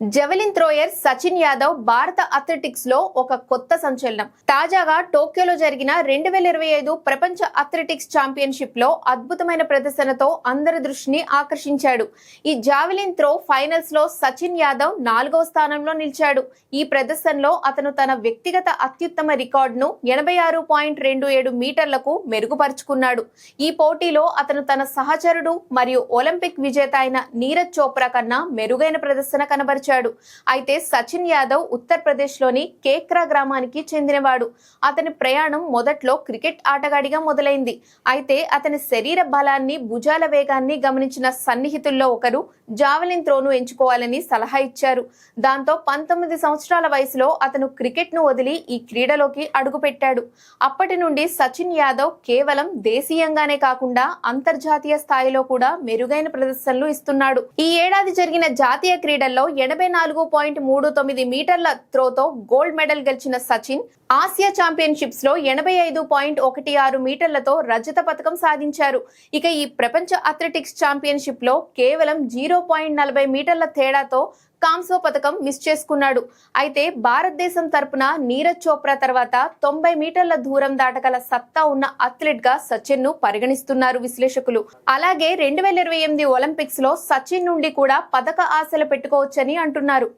జెవెలిన్ thrower Sachin Yadav భారత athletics లో ఒక కొత్త సంచలనం. తాజాగా టోక్యోలో జరిగిన 2025 ప్రపంచ అథ్లెటిక్స్ ఛాంపియన్షిప్ లో అద్భుతమైన ప్రదర్శనతో అందరి దృష్టిని ఆకర్షించాడు. ఈ జావెలిన్ త్రో ఫైనల్స్ లో సచిన్ యాదవ్ 4వ స్థానంలో నిలిచాడు. ఈ ప్రదర్శనలో అతను తన వ్యక్తిగత అత్యుత్తమ రికార్డును 86.27 మీటర్లకు మెరుగుపరుచుకున్నాడు. ఈ పోటీలో అతను తన సహచరుడు మరియు ఒలింపిక్ విజేత అయిన నీరజ్ చోప్రా కన్నా మెరుగైన ప్రదర్శన కనబరిచాడు. అయితే సచిన్ యాదవ్ ఉత్తరప్రదేశ్ లోని కేక్రా గ్రామానికి చెందినవాడు. అతని ప్రయాణం మొదట్లో క్రికెట్ ఆటగాడిగా మొదలైంది. అయితే అతని శరీర బలాన్ని, భుజాల వేగాన్ని గమనించిన సన్నిహితుల్లో ఒకరు జావెలిన్ త్రోను ఎంచుకోవాలని సలహా ఇచ్చారు. దాంతో 19 సంవత్సరాల వయసులో అతను క్రికెట్ ను వదిలి ఈ క్రీడలోకి అడుగుపెట్టాడు. అప్పటి నుండి సచిన్ యాదవ్ కేవలం దేశీయంగానే కాకుండా అంతర్జాతీయ స్థాయిలో కూడా మెరుగైన ప్రదర్శనలు ఇస్తున్నాడు. ఈ ఏడాది జరిగిన జాతీయ క్రీడల్లో 84.39 మీటర్ల త్రోతో గోల్డ్ మెడల్ గెలిచిన సచిన్ ఆసియా ఛాంపియన్షిప్స్ లో 85.16 మీటర్లతో రజత పతకం సాధించారు. ఇక ఈ ప్రపంచ అథ్లెటిక్స్ ఛాంపియన్షిప్ లో కేవలం 0.40 మీటర్ల తేడాతో కాంస్య పతకం మిస్ చేసుకున్నాడు. అయితే భారతదేశం తరపున నీరజ్ చోప్రా తర్వాత 90 మీటర్ల దూరం దాటగల సత్తా ఉన్న అథ్లెట్ గా సచిన్ ను పరిగణిస్తున్నారు విశ్లేషకులు. అలాగే 2028 ఒలింపిక్స్ లో సచిన్ నుండి కూడా పతక ఆశలు పెట్టుకోవచ్చని అంటున్నారు.